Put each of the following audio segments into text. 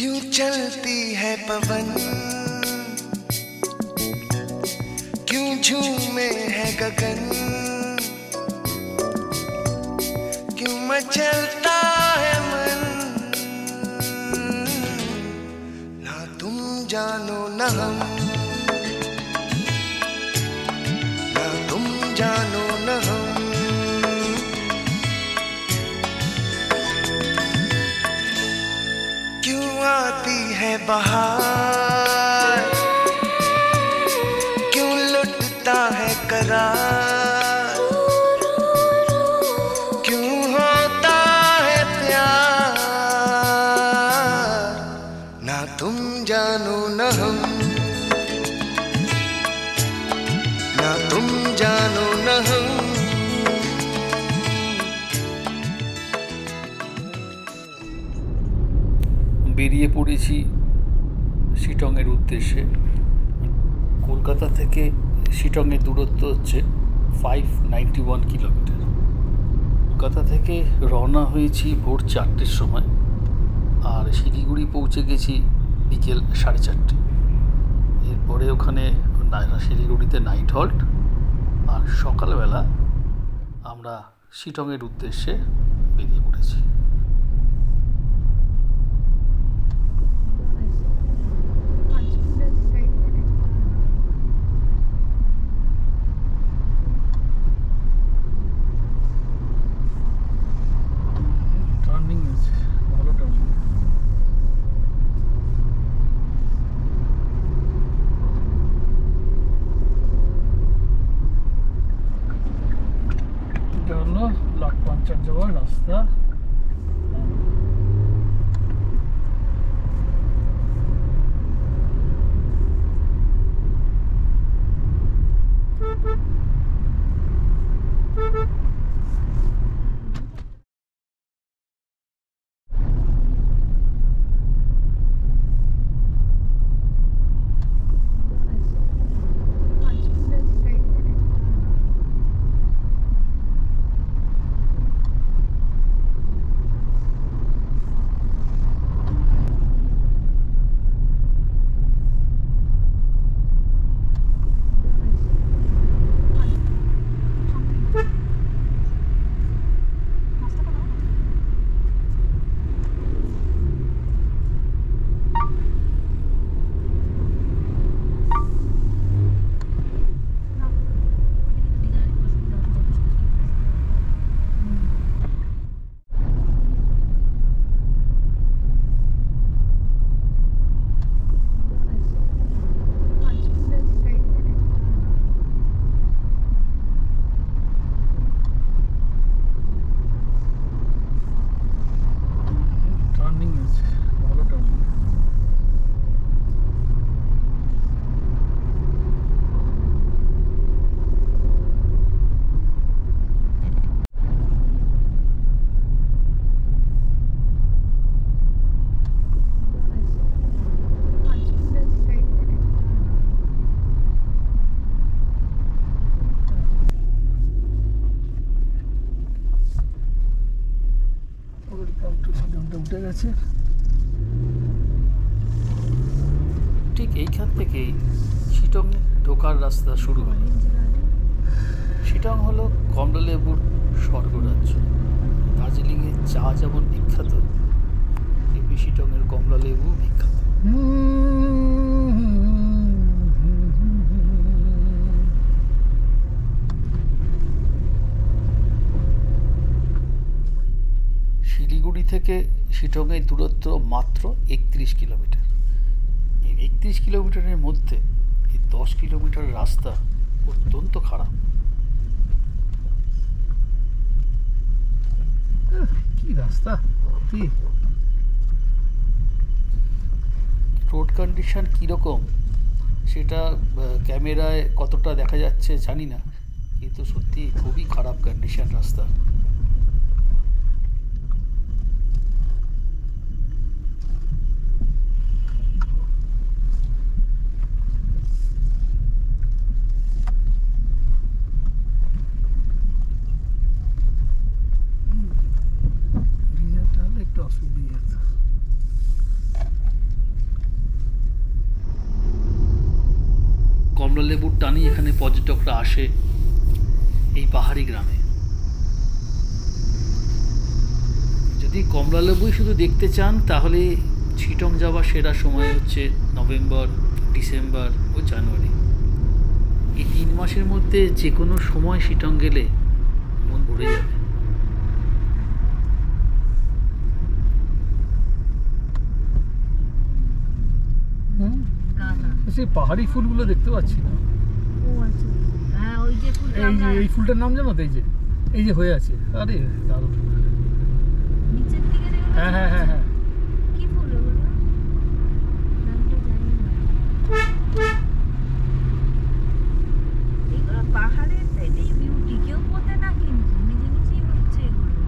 क्यों चलती है पवन, क्यों झूमे है गगन, क्यों मचलता है मन। ना तुम जानो न हम, ना तुम जानो न हम। क्यों आती है बहार, क्यों लुटता है करार, क्यों होता है प्यार। ना तुम जानो न हम, ना तुम जानो न हम। বেরিয়ে পড়েছি শিটংয়ের উদ্দেশ্যে। কলকাতা থেকে শিটংয়ের দূরত্ব হচ্ছে 591 কিলোমিটার। কলকাতা থেকে রওনা হয়েছি ভোর 4টের সময়, আর শিলিগুড়ি পৌঁছে গেছি বিকেল 4:30। এরপরে ওখানে শিলিগুড়িতে নাইট হল্ট, আর সকালবেলা আমরা শিটংয়ের উদ্দেশ্যে বেরিয়ে পড়েছি। লাটপাঞ্চার যাওয়ার রাস্তা। উঠে গেছে। ঠিক এইখান থেকেই শিটংয়ে ঢোকার রাস্তা শুরু হলো। শিটং হলো কমলালেবুর স্বর্গরাজ্য। দার্জিলিংয়ের চা যেমন বিখ্যাত, তেমনি শিটংয়ের কমলালেবু বিখ্যাত। শিলিগুড়ি থেকে শিটংয়ের দূরত্ব মাত্র 31 কিলোমিটার। এই 31 কিলোমিটারের মধ্যে এই 10 কিলোমিটার রাস্তা অত্যন্ত খারাপ। কি রাস্তা! রোড কন্ডিশন কীরকম সেটা ক্যামেরায় কতটা দেখা যাচ্ছে জানি না, কিন্তু সত্যি খুবই খারাপ কন্ডিশন রাস্তা। লেবুর টানই এখানে পর্যটকরা আসে এই পাহাড়ি গ্রামে। যদি কমলা লেবুই শুধু দেখতে চান তাহলে শিটং যাওয়ার সেরা সময় হচ্ছে নভেম্বর, ডিসেম্বর ও জানুয়ারি। এই 3 মাসের মধ্যে যে কোনো সময় শিটং গেলে মন ভরে যাবে। সেই পাহাড়ি ফুলগুলো দেখতে পাচ্ছি না। এই ফুলটার নাম জানো তো? এই যে হয়ে আছে, আরে দারুণ। হ্যাঁ হ্যাঁ হ্যাঁ হ্যাঁ, কি ফুল ওগুলো? নামটা জানি না। এগুলো পাহাড়ের এটাই বিউটি, কেউ পোতে না কিন্তু নিজে নিজেই হচ্ছে এগুলো।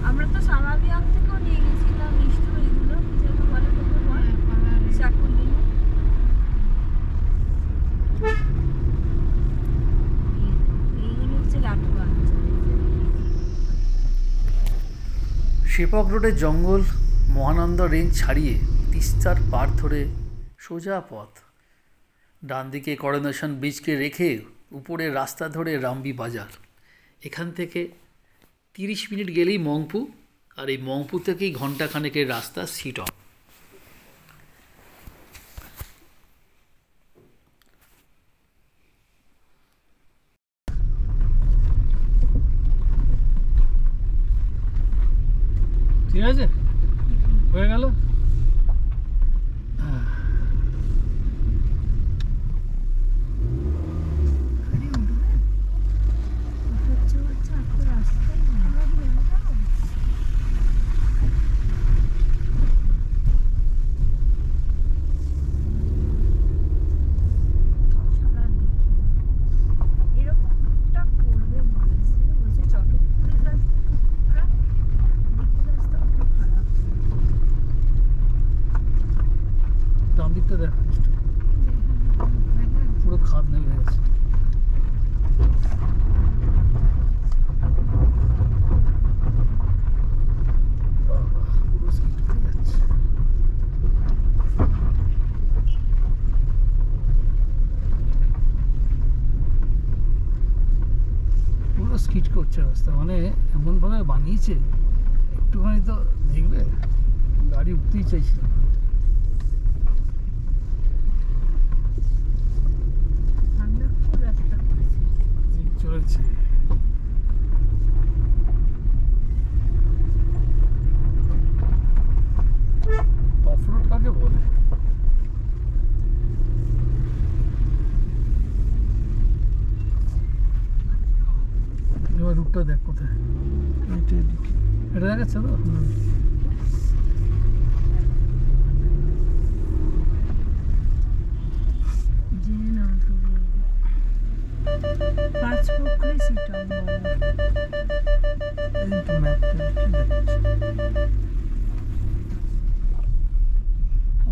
আমরা তো সামাবিয়াং থেকেও নিয়ে গেছিলাম মিষ্টি এগুলো, যেগুলো বলে তোকে বল চাকুলিগুলো। এইগুলো হচ্ছে লাটুয়া। শেপক রোডের জঙ্গল, মহানন্দ রেঞ্জ ছাড়িয়ে তিস্তার পার ধরে সোজা পথ। ডান দিকে করোনেশন ব্রিজকে রেখে উপরে রাস্তা ধরে রামবি বাজার। এখান থেকে 30 মিনিট গেলেই মংপু, আর এই মংপু থেকেই ঘন্টাখানেকের রাস্তা শিটং। ঠিক আছে, হয়ে গেল। ডান দিকটা দেখ, পুরো খাদ নেমে গেছে। পুরো স্কিড করে যাচ্ছে। পুরো স্কিড করছে রাস্তা, মানে এমনভাবে বানিয়েছে একটুখানি তো দেখবে গাড়ি উঠতেই চাইছিল। চলেছে অফরোড কাকে বলে? এবার রুটটা দেখ কোথায়, এটা দেখাচ্ছে তো।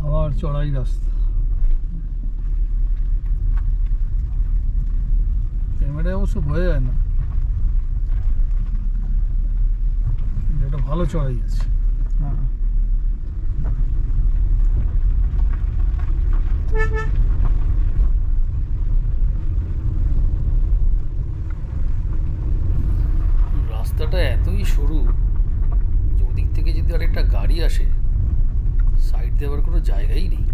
আবার চড়াই রাস্তা, ক্যামেরায় অবশ্য বোঝা যায় না, কিন্তু এটা ভালো চড়াই আছে। হ্যাঁ, রাস্তাটা এতই সরু যে ওদিক থেকে যদি আরেকটা গাড়ি আসে সাইড দেওয়ার কোনো জায়গাই নেই।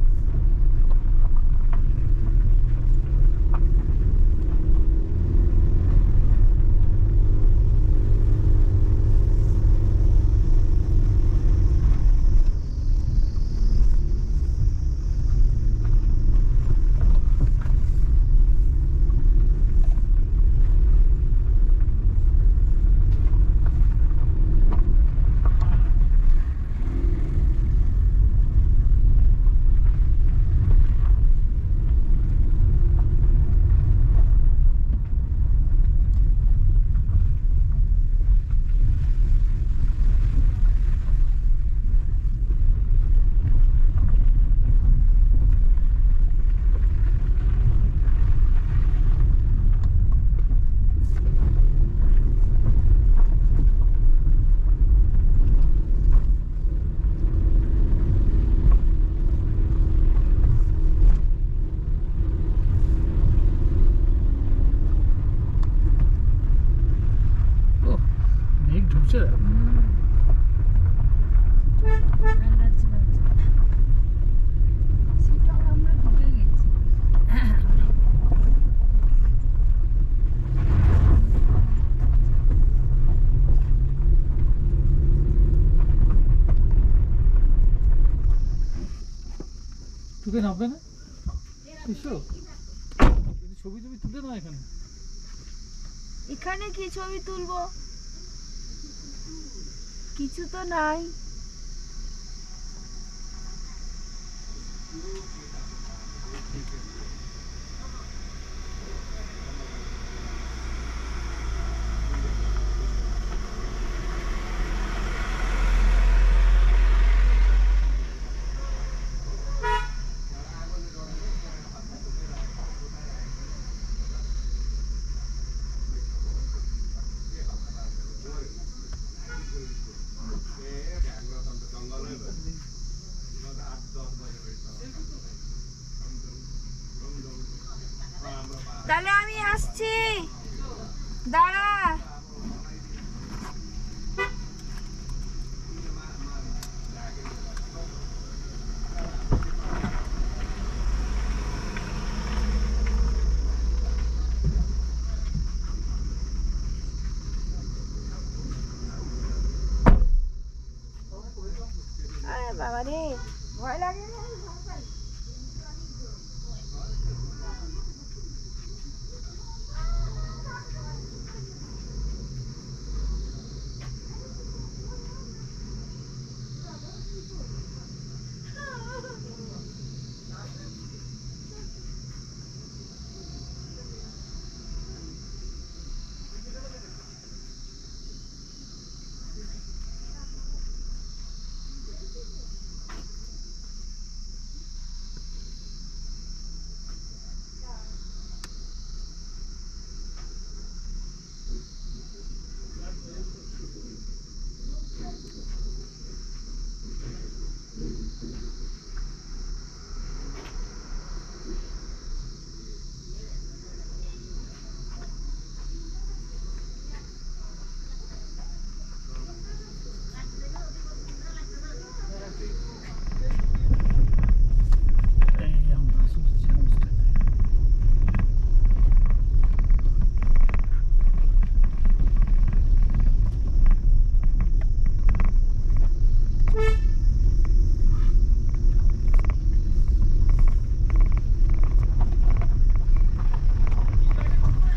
ঢুকছে না। সেটা আমরা ঢুকে গেছি। ঢুকে নামবে না এসো, ছবি টবি তুলে না এখানে। এখানে কি ছবি তুলবো? কিছু তো নাই। তাহলে আমি আসছি, দাঁড়া। আরে বাবা রে, ভয় লাগে না?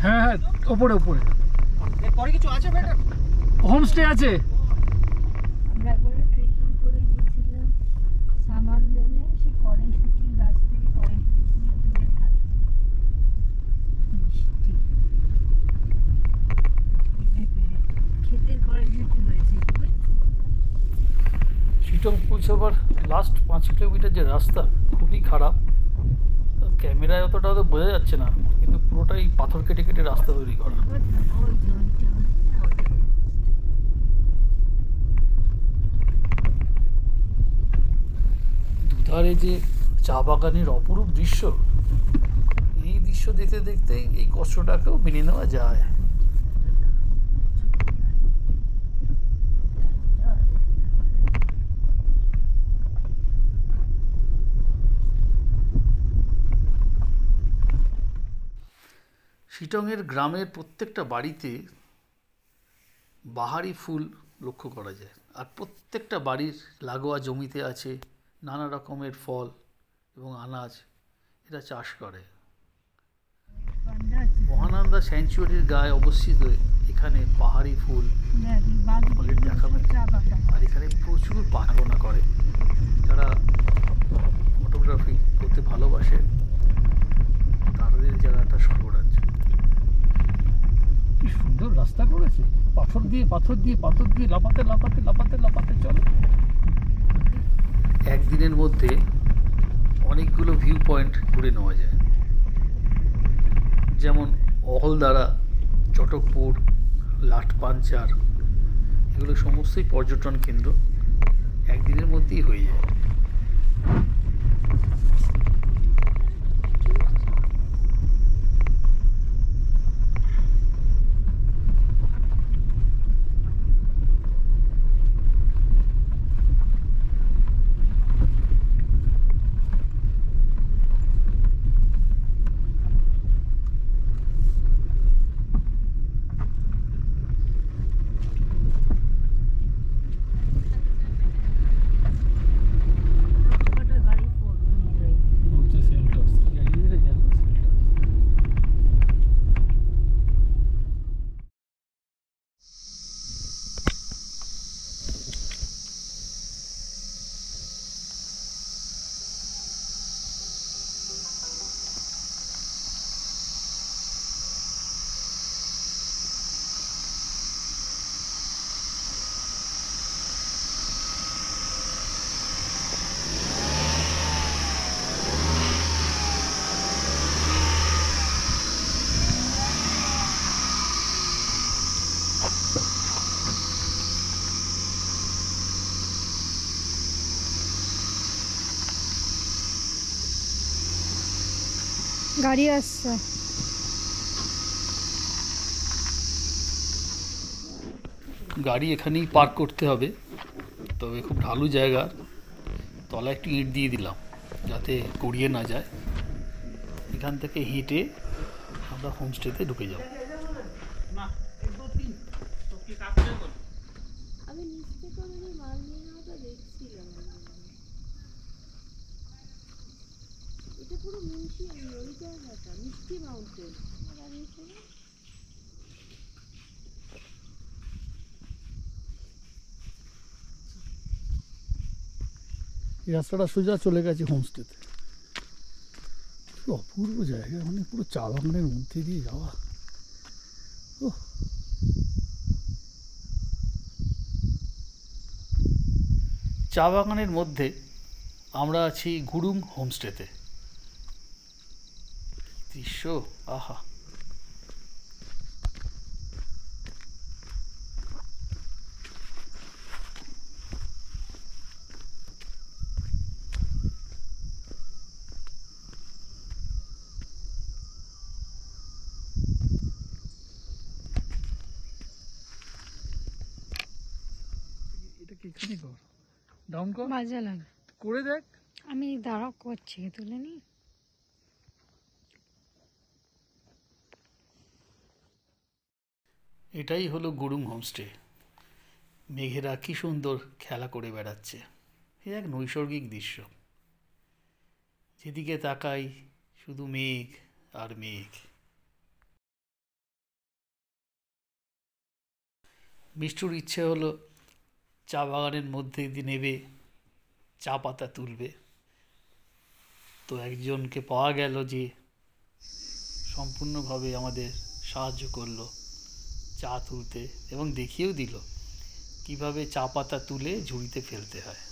হ্যাঁ হ্যাঁ, ওপরে ওপরে এরপরে কিছু আছে বেটার? হোমস্টে আছে। আমরা একবার ট্রেকিং করে গেছিলাম সামার লেনে, সেই কড়াইশুটির গাছ থেকে কড়াইশুটি দূরে থাকে মিষ্টি ক্ষেতের কড়াইশুটি হয়েছে। শিটং পৌঁছাবার লাস্ট 5 কিলোমিটার যে রাস্তা খুবই খারাপ, ক্যামেরায় অতটা হয়তো বোঝা যাচ্ছে না, কিন্তু পুরোটাই পাথর কেটে কেটে রাস্তা তৈরি করা। ওই জলটা দুধারে যে চা বাগানের অপরূপ দৃশ্য, এই দৃশ্য দেখতে দেখতেই এই কষ্টটাকেও মেনে নেওয়া যায়। শিটংয়ের গ্রামের প্রত্যেকটা বাড়িতে বাহারি ফুল লক্ষ্য করা যায়, আর প্রত্যেকটা বাড়ির লাগোয়া জমিতে আছে নানা রকমের ফল এবং আনাজ, এরা চাষ করে। মহানন্দা স্যাংচুয়ারির গায়ে অবস্থিত এখানে পাহাড়ি ফুল ফলের দেখা মেলে, আর এখানে প্রচুর আনাগোনা করে যারা ফটোগ্রাফি করতে ভালোবাসে, তাদের জায়গাটা স্বর্গরাজ্য। কি সুন্দর রাস্তা করেছে, পাথর দিয়ে পাথর দিয়ে পাথর দিয়ে লাফাতে লাফাতে লাফাতে লাফাতে চলে। একদিনের মধ্যে অনেকগুলো ভিউ পয়েন্ট ঘুরে নেওয়া যায়, যেমন অহলদারা, চটকপুর, লাটপাঞ্চার, এগুলো সমস্তই পর্যটন কেন্দ্র, একদিনের মধ্যেই হয়ে যায়। গাড়ি আসছে। গাড়ি এখানেই পার্ক করতে হবে, তবে খুব ঢালু জায়গা, তলায় একটু ইট দিয়ে দিলাম যাতে গড়িয়ে না যায়। এখান থেকে হেঁটে আমরা হোমস্টেতে ঢুকে যাব। আমি নিচ থেকে ওদের মাল নিয়ে নেওয়াটা দেখছিলাম। এটা পুরো মুন্সি ওই জায়গাটা মিষ্টি মাউন্টেন দাঁড়িয়েছে না? এই রাস্তাটা সোজা চলে গেছে হোমস্টেতে। কি অপূর্ব জায়গা, মানে পুরো চা বাগানের মধ্যে দিয়ে যাওয়া। ওহ, চা বাগানের মধ্যে আমরা আছি গুরুং হোমস্টেতে। দৃশ্য, আহা! এটা কি এখানে কর, ডাউন কর, বাজে লাগে। করে দেখ। আমি দাঁড়াও করছি, তুলে নি। এটাই হলো গুরুং হোমস্টে। মেঘেরা কি সুন্দর খেলা করে বেড়াচ্ছে। এ এক নৈসর্গিক দৃশ্য, যেদিকে তাকাই শুধু মেঘ আর মেঘ। মিষ্টুর ইচ্ছে হলো চা বাগানের মধ্যে দিয়ে নেবে চা পাতা তুলবে, তো একজনকে পাওয়া গেল যে সম্পূর্ণভাবে আমাদের সাহায্য করলো চা তুলতে এবং দেখিয়েও দিল কিভাবে চা পাতা তুলে ঝুড়িতে ফেলতে হয়।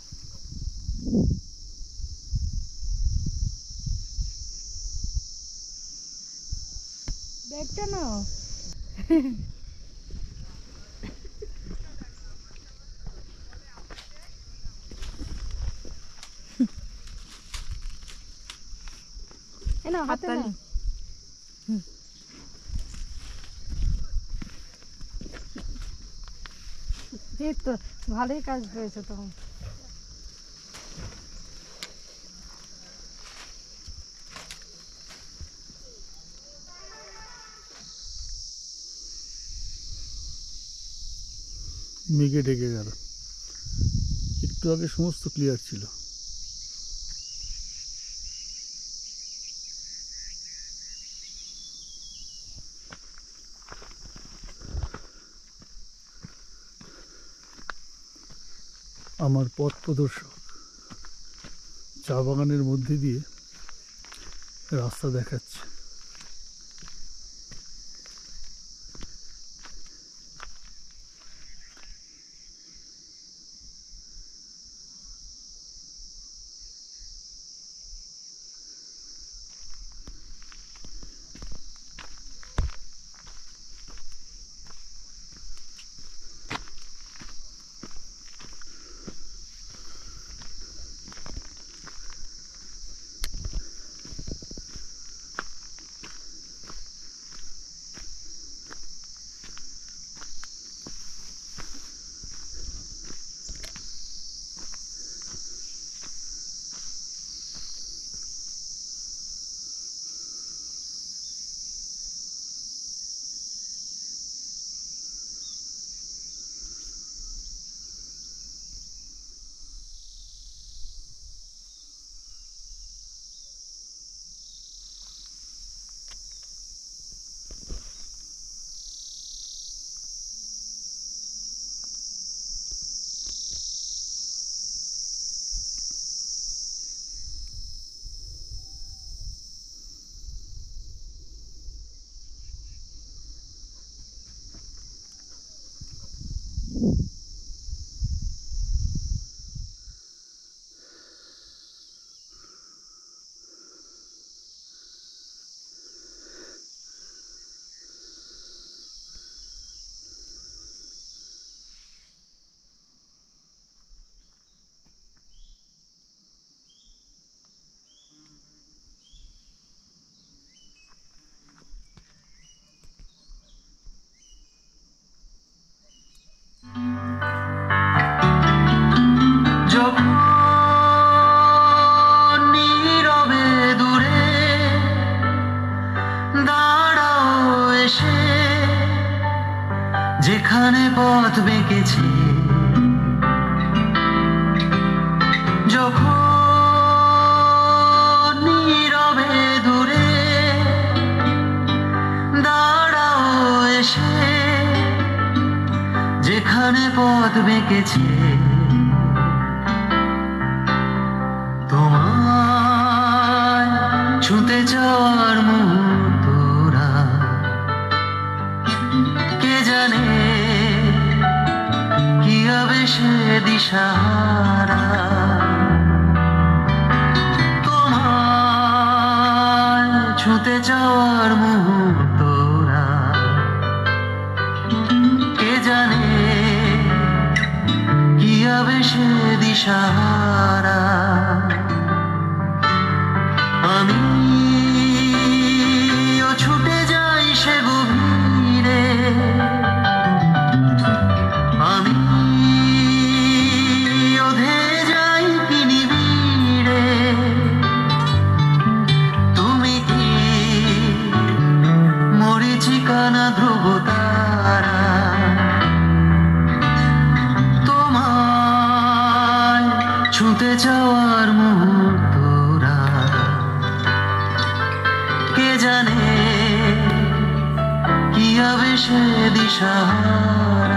ব্যাগটা নাও। না হাতে না। এই তো ভালোই কাজ হয়েছে তখন। মেঘে ঢেকে গেল, একটু আগে সমস্ত ক্লিয়ার ছিল। আমার পথ প্রদর্শক চা বাগানের মধ্যে দিয়ে রাস্তা দেখাচ্ছে। যেখানে পথ বেঁকেছে যখন নীরবে দূরে দাঁড়াও এসে, যেখানে পথ বেঁকেছে তোমায় ছুঁতে যাওয়ার মুহূর্তরা, কে জানে কি হবে সে দিশাহারা। তোমায় ছুঁতে যাওয়ার মুহূর্তরা, কে জানে কি হবে সে দিশাহারা। আমি ছুটে যাই সে গভীরে, আমি ওধে যাই কি নিবিড়ে। তুমি কি মরীচিকা না ধ্রুব তারা, তোমায় ছুঁতে যাওয়ার মুহূর্তরা, কে জানে কি হবে সে দিশাহারা।